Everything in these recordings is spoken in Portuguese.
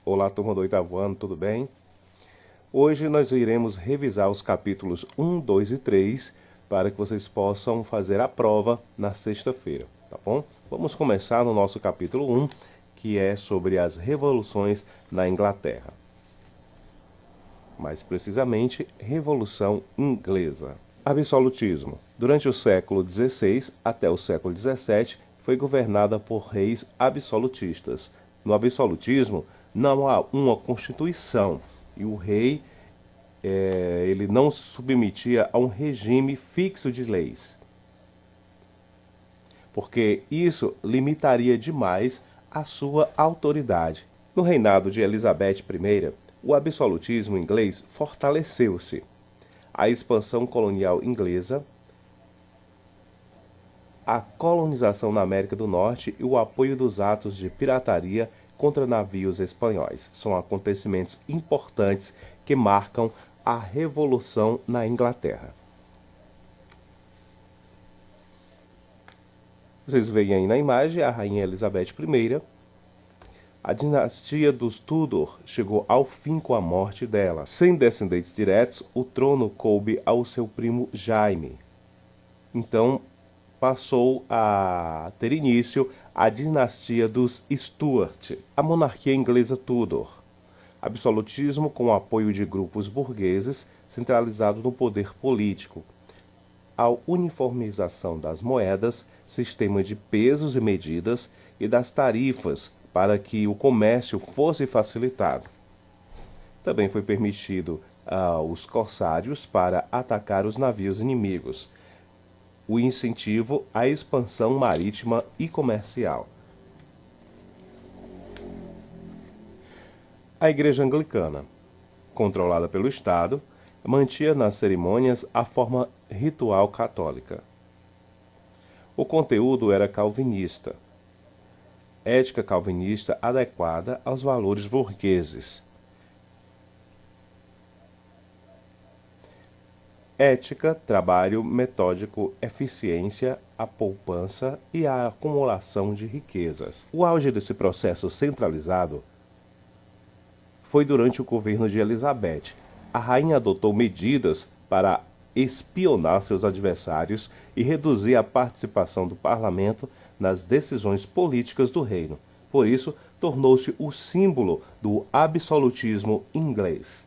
Olá, turma do oitavo ano, tudo bem? Hoje nós iremos revisar os capítulos 1, 2 e 3 para que vocês possam fazer a prova na sexta-feira, tá bom? Vamos começar no nosso capítulo 1, que é sobre as revoluções na Inglaterra. Mais precisamente, Revolução Inglesa. Absolutismo. Durante o século XVI até o século XVII, foi governada por reis absolutistas. No absolutismo, não há uma constituição e o rei ele não se submetia a um regime fixo de leis, porque isso limitaria demais a sua autoridade. No reinado de Elizabeth I, o absolutismo inglês fortaleceu-se. A expansão colonial inglesa, a colonização na América do Norte e o apoio dos atos de pirataria contra navios espanhóis são acontecimentos importantes que marcam a Revolução na Inglaterra. Vocês veem aí na imagem a Rainha Elizabeth I. A dinastia dos Tudor chegou ao fim com a morte dela. Sem descendentes diretos, o trono coube ao seu primo Jaime. Então, passou a ter início a dinastia dos Stuart, a monarquia inglesa Tudor. Absolutismo com o apoio de grupos burgueses centralizado no poder político. A uniformização das moedas, sistema de pesos e medidas e das tarifas para que o comércio fosse facilitado. Também foi permitido aos corsários para atacar os navios inimigos. O incentivo à expansão marítima e comercial. A Igreja Anglicana, controlada pelo Estado, mantinha nas cerimônias a forma ritual católica. O conteúdo era calvinista, ética calvinista adequada aos valores burgueses. Ética, trabalho metódico, eficiência, a poupança e a acumulação de riquezas. O auge desse processo centralizado foi durante o governo de Elizabeth. A rainha adotou medidas para espionar seus adversários e reduzir a participação do parlamento nas decisões políticas do reino. Por isso, tornou-se o símbolo do absolutismo inglês.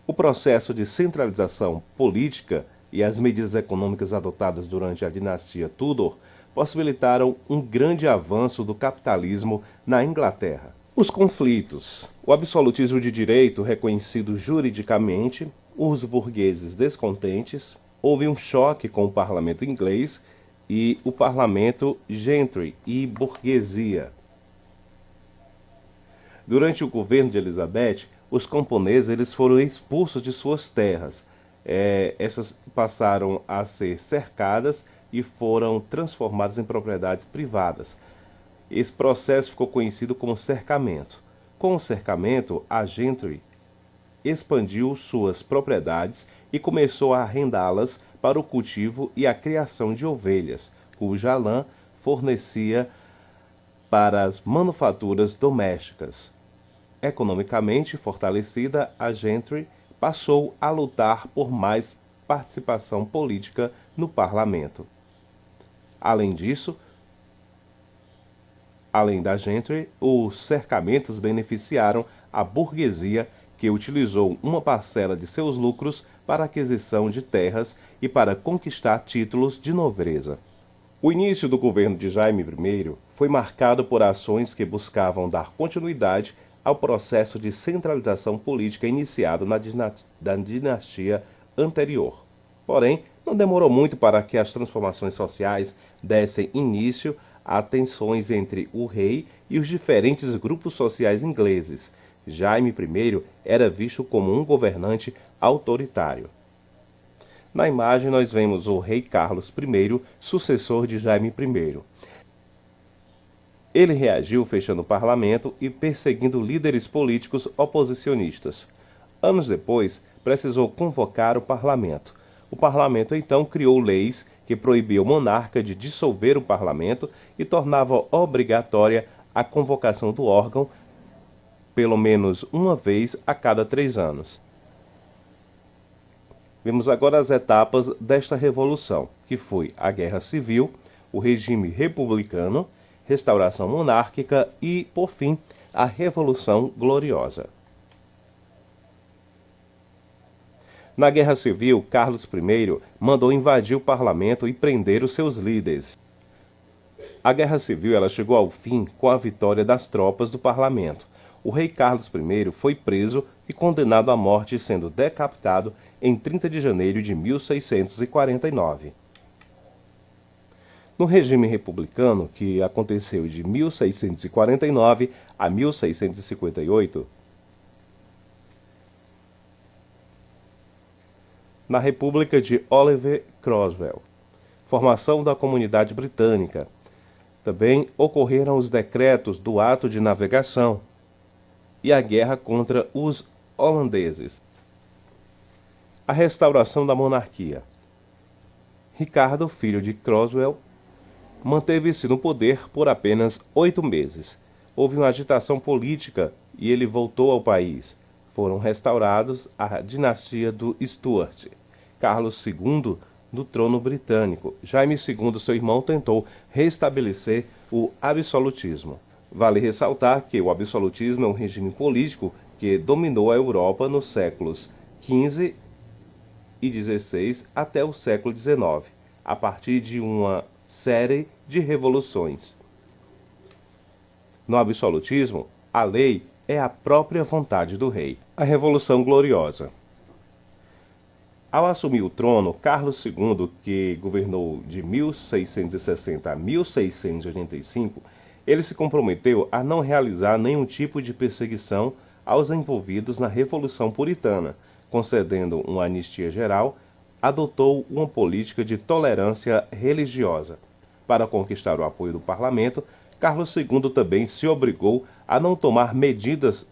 O processo de centralização política e as medidas econômicas adotadas durante a dinastia Tudor possibilitaram um grande avanço do capitalismo na Inglaterra. Os conflitos. O absolutismo de direito reconhecido juridicamente, os burgueses descontentes, houve um choque com o parlamento inglês e o parlamento gentry e burguesia. Durante o governo de Elizabeth, os camponeses eles foram expulsos de suas terras. Essas passaram a ser cercadas e foram transformadas em propriedades privadas. Esse processo ficou conhecido como cercamento. Com o cercamento, a gentry expandiu suas propriedades e começou a arrendá-las para o cultivo e a criação de ovelhas, cuja lã fornecia para as manufaturas domésticas. Economicamente fortalecida, a gentry passou a lutar por mais participação política no parlamento. Além da gentry, os cercamentos beneficiaram a burguesia, que utilizou uma parcela de seus lucros para a aquisição de terras e para conquistar títulos de nobreza. O início do governo de Jaime I foi marcado por ações que buscavam dar continuidade ao processo de centralização política iniciado na dinastia anterior. Porém, não demorou muito para que as transformações sociais dessem início a tensões entre o rei e os diferentes grupos sociais ingleses. Jaime I era visto como um governante autoritário. Na imagem nós vemos o rei Carlos I, sucessor de Jaime I. Ele reagiu fechando o parlamento e perseguindo líderes políticos oposicionistas. Anos depois, precisou convocar o parlamento. O parlamento então criou leis que proibiam o monarca de dissolver o parlamento e tornava obrigatória a convocação do órgão pelo menos uma vez a cada 3 anos. Vemos agora as etapas desta revolução, que foi a Guerra Civil, o regime republicano, restauração monárquica e, por fim, a Revolução Gloriosa. Na Guerra Civil, Carlos I mandou invadir o parlamento e prender os seus líderes. A Guerra Civil ela chegou ao fim com a vitória das tropas do parlamento. O rei Carlos I foi preso e condenado à morte, sendo decapitado em 30 de janeiro de 1649. No regime republicano, que aconteceu de 1649 a 1658, na República de Oliver Cromwell, formação da Comunidade Britânica. Também ocorreram os decretos do Ato de Navegação e a guerra contra os holandeses. A restauração da monarquia. Ricardo, filho de Cromwell, manteve-se no poder por apenas 8 meses. Houve uma agitação política e ele voltou ao país. Foram restaurados a dinastia do Stuart, Carlos II do trono britânico. Jaime II, seu irmão, tentou restabelecer o absolutismo. Vale ressaltar que o absolutismo é um regime político que dominou a Europa nos séculos XV e XVI até o século XIX, a partir de uma série de revoluções. No absolutismo, a lei é a própria vontade do rei. A Revolução Gloriosa. Ao assumir o trono, Carlos II, que governou de 1660 a 1685, ele se comprometeu a não realizar nenhum tipo de perseguição aos envolvidos na Revolução Puritana, concedendo uma anistia geral, adotou uma política de tolerância religiosa. Para conquistar o apoio do parlamento, Carlos II também se obrigou a não tomar medidas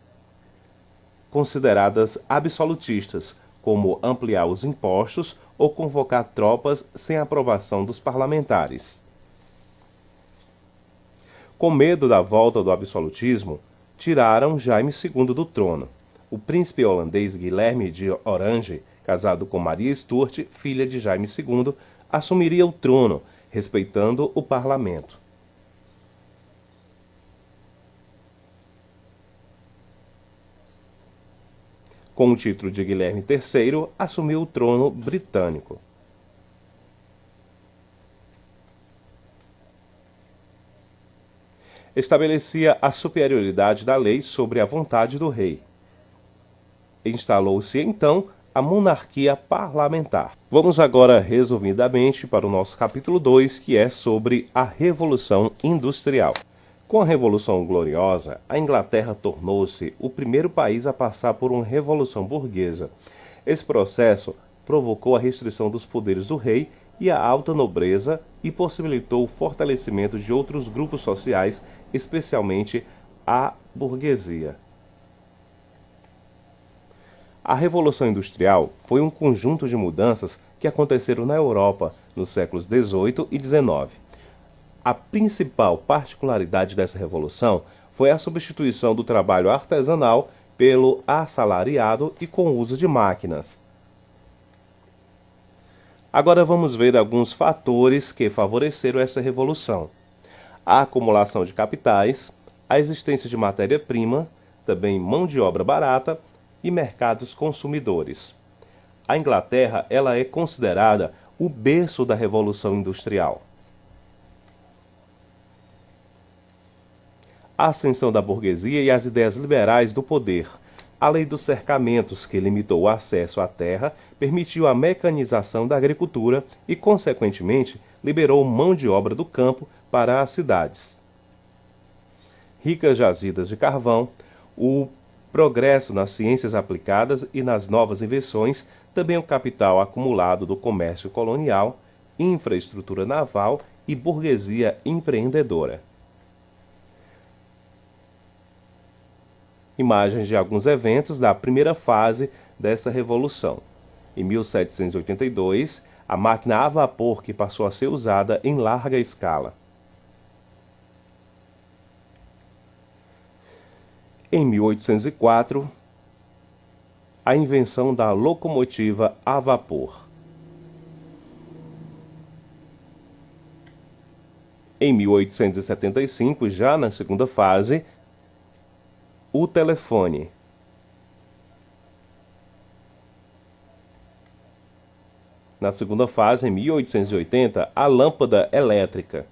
consideradas absolutistas, como ampliar os impostos ou convocar tropas sem aprovação dos parlamentares. Com medo da volta do absolutismo, tiraram Jaime II do trono. O príncipe holandês Guilherme de Orange, casado com Maria Stuart, filha de Jaime II, assumiria o trono, respeitando o parlamento. Com o título de Guilherme III, assumiu o trono britânico. Estabelecia a superioridade da lei sobre a vontade do rei. Instalou-se, então, a monarquia parlamentar. Vamos agora, resumidamente, para o nosso capítulo 2, que é sobre a Revolução Industrial. Com a Revolução Gloriosa, a Inglaterra tornou-se o primeiro país a passar por uma revolução burguesa. Esse processo provocou a restrição dos poderes do rei e a alta nobreza e possibilitou o fortalecimento de outros grupos sociais, especialmente a burguesia. A Revolução Industrial foi um conjunto de mudanças que aconteceram na Europa nos séculos XVIII e XIX. A principal particularidade dessa revolução foi a substituição do trabalho artesanal pelo assalariado e com o uso de máquinas. Agora vamos ver alguns fatores que favoreceram essa revolução. A acumulação de capitais, a existência de matéria-prima, também mão de obra barata e mercados consumidores. A Inglaterra ela é considerada o berço da Revolução Industrial. A ascensão da burguesia e as ideias liberais do poder. A lei dos cercamentos, que limitou o acesso à terra, permitiu a mecanização da agricultura e, consequentemente, liberou mão de obra do campo para as cidades. Ricas jazidas de carvão, o progresso nas ciências aplicadas e nas novas invenções, também o capital acumulado do comércio colonial, infraestrutura naval e burguesia empreendedora. Imagens de alguns eventos da primeira fase dessa revolução. Em 1782, a máquina a vapor que passou a ser usada em larga escala. Em 1804, a invenção da locomotiva a vapor. Em 1875, já na segunda fase, o telefone. Na segunda fase, em 1880, a lâmpada elétrica.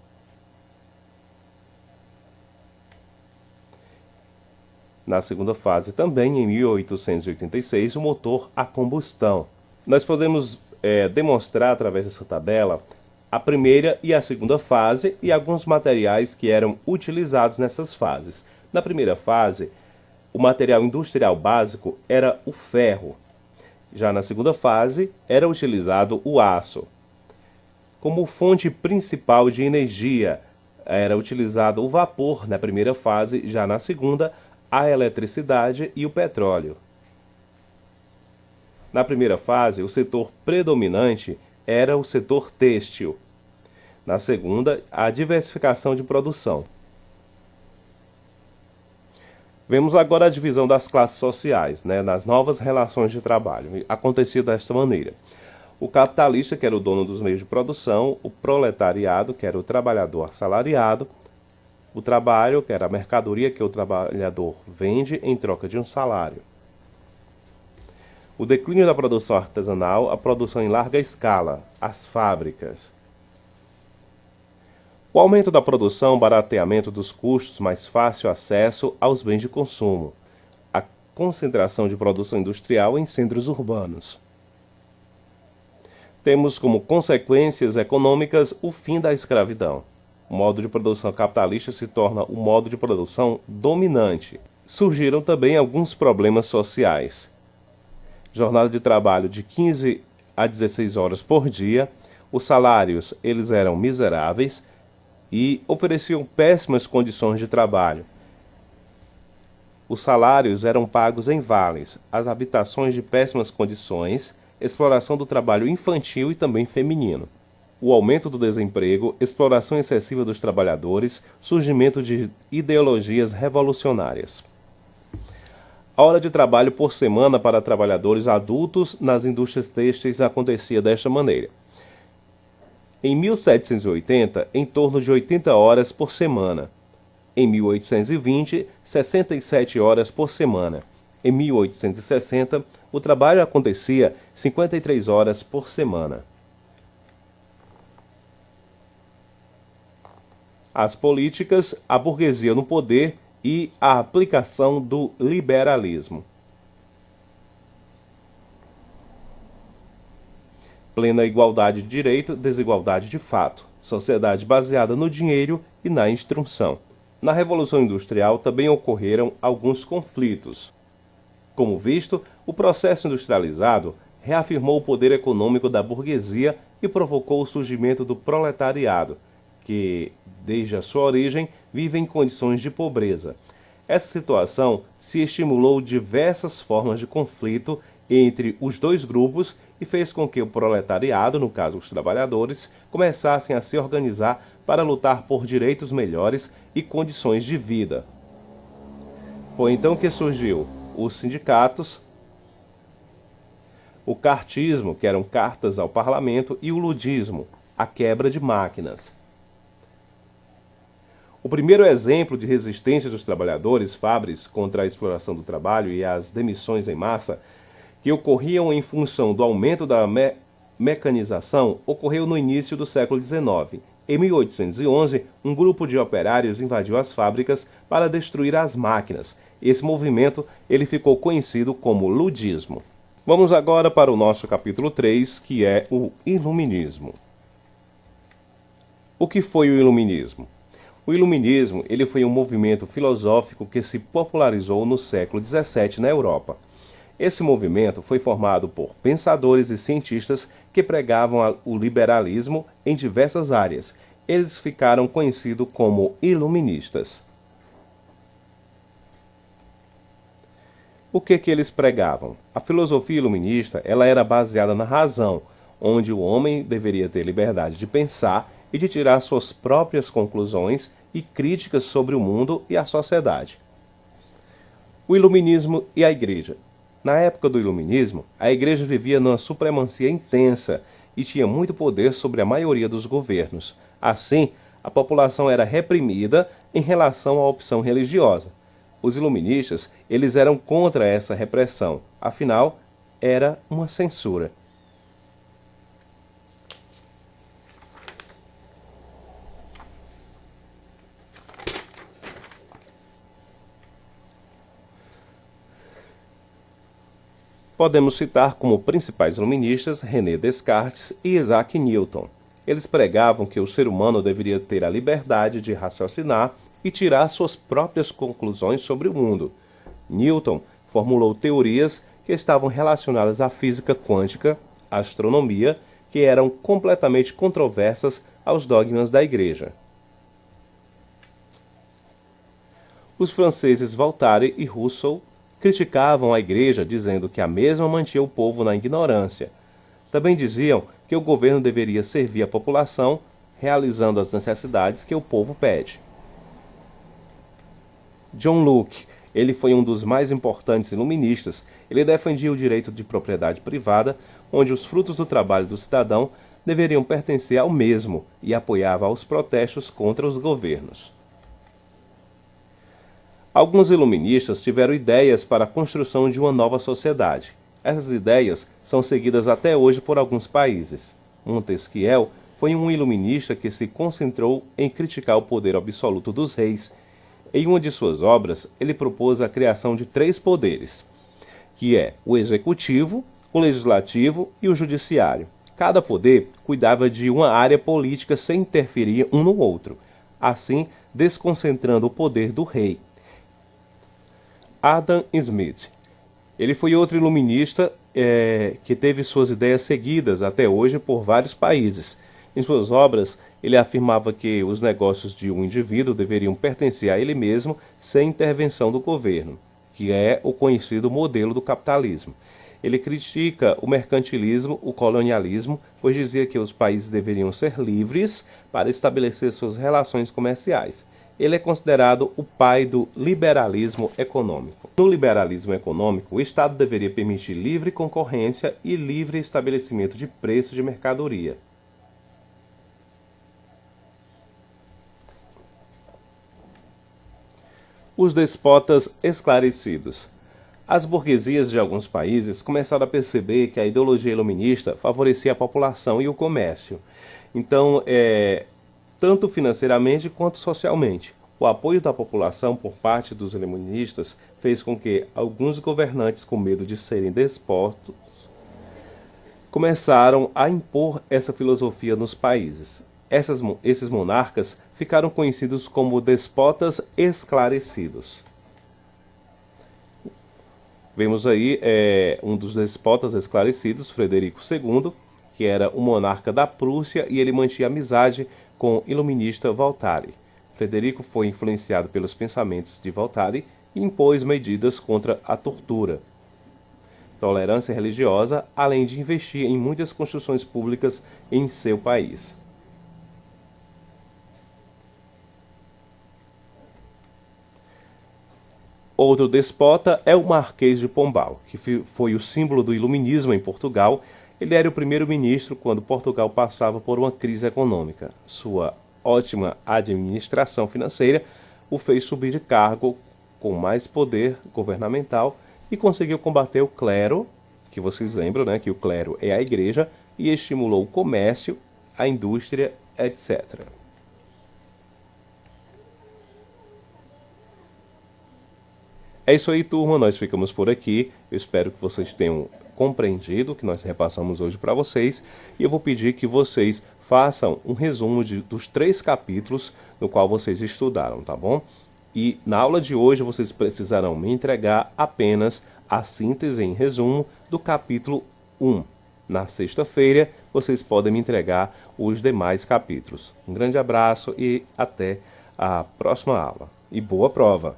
Na segunda fase, também em 1886, o motor a combustão. Nós podemos demonstrar através dessa tabela a primeira e a segunda fase e alguns materiais que eram utilizados nessas fases. Na primeira fase, o material industrial básico era o ferro. Já na segunda fase, era utilizado o aço. Como fonte principal de energia, era utilizado o vapor na primeira fase, já na segunda, a eletricidade e o petróleo. Na primeira fase, o setor predominante era o setor têxtil. Na segunda, a diversificação de produção. Vemos agora a divisão das classes sociais, nas novas relações de trabalho. Acontecia desta maneira: o capitalista, que era o dono dos meios de produção; o proletariado, que era o trabalhador assalariado; o trabalho, que era a mercadoria que o trabalhador vende em troca de um salário. O declínio da produção artesanal, a produção em larga escala, as fábricas. O aumento da produção, barateamento dos custos, mais fácil acesso aos bens de consumo. A concentração de produção industrial em centros urbanos. Temos como consequências econômicas o fim da escravidão. O modo de produção capitalista se torna o modo de produção dominante. Surgiram também alguns problemas sociais. Jornada de trabalho de 15 a 16 horas por dia. Os salários, eles eram miseráveis e ofereciam péssimas condições de trabalho. Os salários eram pagos em vales, as habitações de péssimas condições, exploração do trabalho infantil e também feminino. O aumento do desemprego, exploração excessiva dos trabalhadores, surgimento de ideologias revolucionárias. A hora de trabalho por semana para trabalhadores adultos nas indústrias têxteis acontecia desta maneira: em 1780, em torno de 80 horas por semana. Em 1820, 67 horas por semana. Em 1860, o trabalho acontecia 53 horas por semana. As políticas, a burguesia no poder e a aplicação do liberalismo. Plena igualdade de direito, desigualdade de fato. Sociedade baseada no dinheiro e na instrução. Na Revolução Industrial também ocorreram alguns conflitos. Como visto, o processo industrializado reafirmou o poder econômico da burguesia e provocou o surgimento do proletariado, que, desde a sua origem, vive em condições de pobreza. Essa situação se estimulou diversas formas de conflito entre os dois grupos e fez com que o proletariado, no caso os trabalhadores, começassem a se organizar para lutar por direitos melhores e condições de vida. Foi então que surgiu os sindicatos, o cartismo, que eram cartas ao parlamento, e o ludismo, a quebra de máquinas. O primeiro exemplo de resistência dos trabalhadores fábricos contra a exploração do trabalho e as demissões em massa, que ocorriam em função do aumento da mecanização, ocorreu no início do século XIX. Em 1811, um grupo de operários invadiu as fábricas para destruir as máquinas. Esse movimento ele ficou conhecido como ludismo. Vamos agora para o nosso capítulo 3, que é o Iluminismo. O que foi o Iluminismo? O Iluminismo ele foi um movimento filosófico que se popularizou no século XVII na Europa. Esse movimento foi formado por pensadores e cientistas que pregavam o liberalismo em diversas áreas. Eles ficaram conhecidos como iluministas. O que eles pregavam? A filosofia iluminista, ela era baseada na razão, onde o homem deveria ter liberdade de pensar e de tirar suas próprias conclusões e críticas sobre o mundo e a sociedade. O iluminismo e a igreja. Na época do iluminismo, a igreja vivia numa supremacia intensa e tinha muito poder sobre a maioria dos governos. Assim, a população era reprimida em relação à opção religiosa. Os iluministas, eles eram contra essa repressão, afinal, era uma censura. Podemos citar como principais iluministas René Descartes e Isaac Newton. Eles pregavam que o ser humano deveria ter a liberdade de raciocinar e tirar suas próprias conclusões sobre o mundo. Newton formulou teorias que estavam relacionadas à física quântica, à astronomia, que eram completamente controversas aos dogmas da Igreja. Os franceses Voltaire e Rousseau criticavam a Igreja, dizendo que a mesma mantinha o povo na ignorância. Também diziam que o governo deveria servir a população, realizando as necessidades que o povo pede. John Locke, ele foi um dos mais importantes iluministas. Ele defendia o direito de propriedade privada, onde os frutos do trabalho do cidadão deveriam pertencer ao mesmo, e apoiava os protestos contra os governos. Alguns iluministas tiveram ideias para a construção de uma nova sociedade. Essas ideias são seguidas até hoje por alguns países. Montesquieu foi um iluminista que se concentrou em criticar o poder absoluto dos reis. Em uma de suas obras, ele propôs a criação de 3 poderes, que é o executivo, o legislativo e o judiciário. Cada poder cuidava de uma área política sem interferir um no outro, assim desconcentrando o poder do rei. Adam Smith. Ele foi outro iluminista que teve suas ideias seguidas até hoje por vários países. Em suas obras, ele afirmava que os negócios de um indivíduo deveriam pertencer a ele mesmo sem intervenção do governo, que é o conhecido modelo do capitalismo. Ele critica o mercantilismo, o colonialismo, pois dizia que os países deveriam ser livres para estabelecer suas relações comerciais. Ele é considerado o pai do liberalismo econômico. No liberalismo econômico, o Estado deveria permitir livre concorrência e livre estabelecimento de preço de mercadoria. Os despotas esclarecidos. As burguesias de alguns países começaram a perceber que a ideologia iluminista favorecia a população e o comércio. Então, tanto financeiramente quanto socialmente. O apoio da população por parte dos iluministas fez com que alguns governantes, com medo de serem despotos, começaram a impor essa filosofia nos países. Esses monarcas ficaram conhecidos como despotas esclarecidos. Vemos aí um dos despotas esclarecidos, Frederico II, que era o monarca da Prússia, e ele mantinha amizade com o iluminista Voltaire. Frederico foi influenciado pelos pensamentos de Voltaire e impôs medidas contra a tortura, tolerância religiosa, além de investir em muitas construções públicas em seu país. Outro despota é o Marquês de Pombal, que foi o símbolo do iluminismo em Portugal. Ele era o primeiro-ministro quando Portugal passava por uma crise econômica. Sua ótima administração financeira o fez subir de cargo com mais poder governamental e conseguiu combater o clero, que vocês lembram, né, que o clero é a igreja, e estimulou o comércio, a indústria, etc. É isso aí, turma, nós ficamos por aqui. Eu espero que vocês tenham compreendido o que nós repassamos hoje para vocês, e eu vou pedir que vocês façam um resumo dos 3 capítulos no qual vocês estudaram, tá bom? E na aula de hoje vocês precisarão me entregar apenas a síntese em resumo do capítulo 1. Na sexta-feira vocês podem me entregar os demais capítulos. Um grande abraço e até a próxima aula. E boa prova!